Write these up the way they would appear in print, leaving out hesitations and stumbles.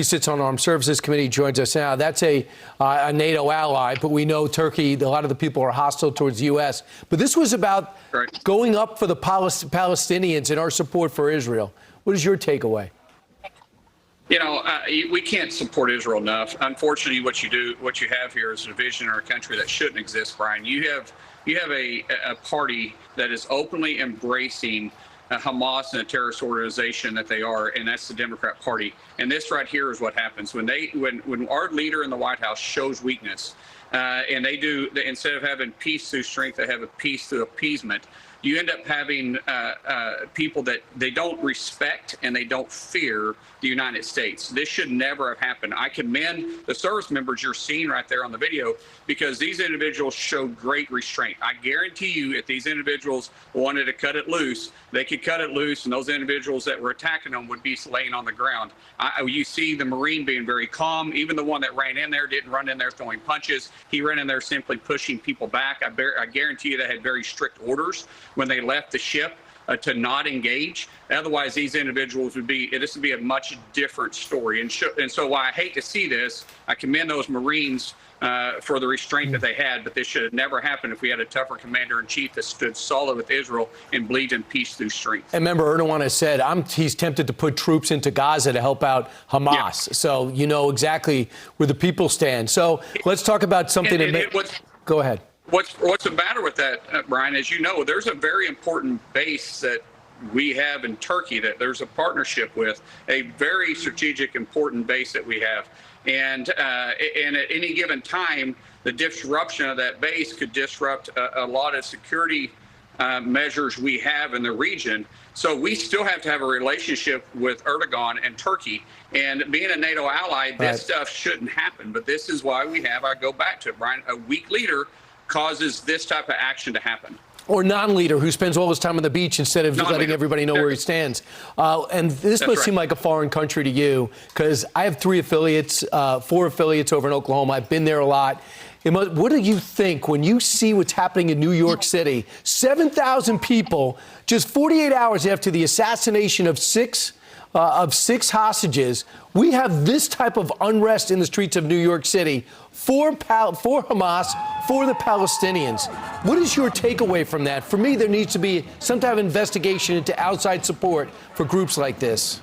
He sits on Armed Services Committee, joins us now. That's a NATO ally, but we know Turkey, a lot of the people are hostile towards the U.S. But this was about going up for the Palestinians and our support for Israel. What is your takeaway? You know, we can't support Israel enough. Unfortunately, what you have here is a division in our country that shouldn't exist, Brian. You have a party that is openly embracing Hamas and a terrorist organization that they are, and that's the Democrat Party. And this right here is what happens when our leader in the White House shows weakness, and instead of having peace through strength, they have a peace through appeasement. You end up having people that they don't respect and they don't fear the United States. This should never have happened. I commend the service members you're seeing right there on the video, because these individuals showed great restraint. I guarantee you, if these individuals wanted to cut it loose, they could cut it loose, and those individuals that were attacking them would be laying on the ground. You see the Marine being very calm. Even the one that ran in there didn't run in there throwing punches. He ran in there simply pushing people back. I guarantee you they had very strict orders when they left the ship to not engage. Otherwise, these individuals would be a much different story. And so while I hate to see this, I commend those Marines for the restraint that they had, but this should have never happened if we had a tougher commander-in-chief that stood solid with Israel and believed in peace through strength. And remember, Erdogan has said he's tempted to put troops into Gaza to help out Hamas. Yeah. So you know exactly where the people stand. So let's talk about something. Go ahead. What's the matter with that, Brian? As you know, there's a very important base that we have in Turkey that there's a partnership with, a very strategic, important base that we have. And at any given time, the disruption of that base could disrupt a lot of security measures we have in the region. So we still have to have a relationship with Erdogan and Turkey. And being a NATO ally, this stuff shouldn't happen. But this is why I go back to it, Brian, a weak leader causes this type of action to happen. Or non-leader who spends all his time on the beach instead of letting everybody know where he stands. And this must seem like a foreign country to you, because I have 4 affiliates over in Oklahoma. I've been there a lot. What do you think when you see what's happening in New York City? 7,000 people just 48 hours after the assassination of six hostages. We have this type of unrest in the streets of New York City for Hamas, for the Palestinians. What is your takeaway from that? For me, there needs to be some type of investigation into outside support for groups like this.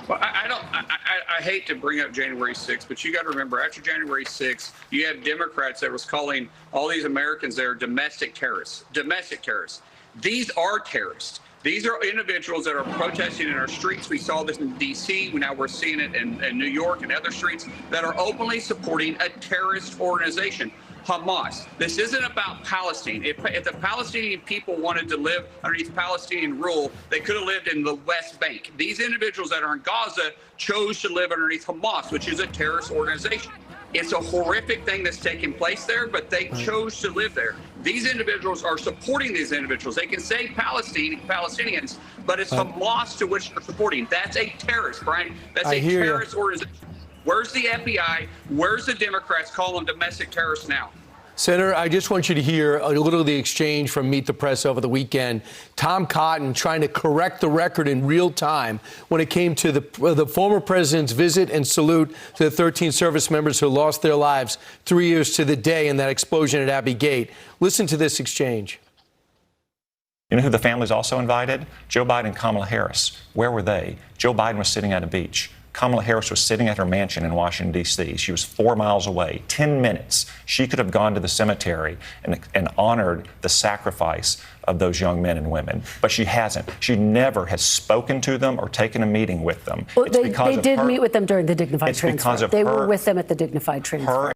Well, I hate to bring up January 6th, but you got to remember, after January 6th, you have Democrats that was calling all these Americans there domestic terrorists. Domestic terrorists. These are terrorists. These are individuals that are protesting in our streets. We saw this in D.C. Now we're seeing it in New York and other streets that are openly supporting a terrorist organization, Hamas. This isn't about Palestine. If the Palestinian people wanted to live underneath Palestinian rule, they could have lived in the West Bank. These individuals that are in Gaza chose to live underneath Hamas, which is a terrorist organization. It's a horrific thing that's taking place there, but they chose to live there. These individuals are supporting these individuals. They can say Palestinians, but it's Hamas to which they're supporting. That's a terrorist, Brian. That's a terrorist organization. Where's the FBI? Where's the Democrats calling them domestic terrorists now? Senator, I just want you to hear a little of the exchange from Meet the Press over the weekend. Tom Cotton trying to correct the record in real time when it came to the former president's visit and salute to the 13 service members who lost their lives 3 years to the day in that explosion at Abbey Gate. Listen to this exchange. You know who the families also invited? Joe Biden and Kamala Harris. Where were they? Joe Biden was sitting at a beach. Kamala Harris was sitting at her mansion in Washington, D.C. She was 4 miles away. 10 minutes. She could have gone to the cemetery and honored the sacrifice of those young men and women. But she hasn't. She never has spoken to them or taken a meeting with them. Well, they did meet with them during the dignified transfer. They were with them at the dignified transfer.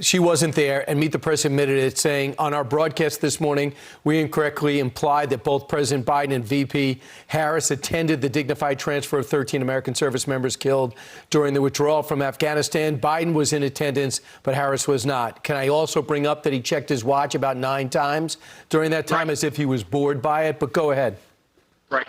She wasn't there, and Meet the Press admitted it, saying, on our broadcast this morning, we incorrectly implied that both President Biden and VP Harris attended the dignified transfer of 13 American service members killed during the withdrawal from Afghanistan. Biden was in attendance, but Harris was not. Can I also bring up that he checked his watch about 9 times during that time, as if he was bored by it? But go ahead. Right.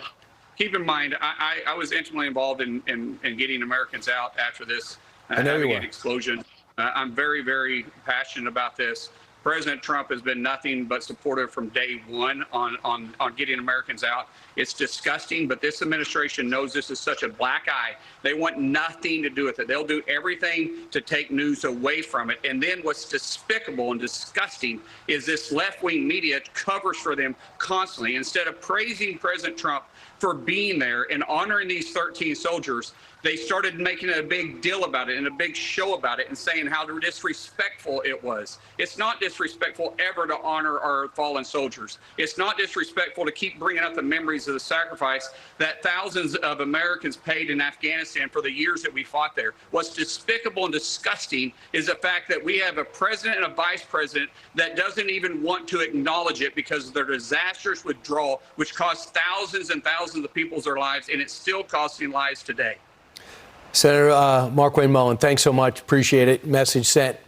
Keep in mind, I was intimately involved in getting Americans out after this Abbey Gate explosion. I'm very, very passionate about this. President Trump has been nothing but supportive from day one on getting Americans out. It's disgusting, but this administration knows this is such a black eye. They want nothing to do with it. They'll do everything to take news away from it. And then what's despicable and disgusting is this left-wing media covers for them constantly. Instead of praising President Trump for being there and honoring these 13 soldiers, they started making a big deal about it and a big show about it and saying how disrespectful it was. It's not disrespectful ever to honor our fallen soldiers. It's not disrespectful to keep bringing up the memories of the sacrifice that thousands of Americans paid in Afghanistan for the years that we fought there. What's despicable and disgusting is the fact that we have a president and a vice president that doesn't even want to acknowledge it because of their disastrous withdrawal, which cost thousands and thousands of people's their lives, and it's still costing lives today. Senator Mark Wayne Mullen, thanks so much. Appreciate it. Message sent.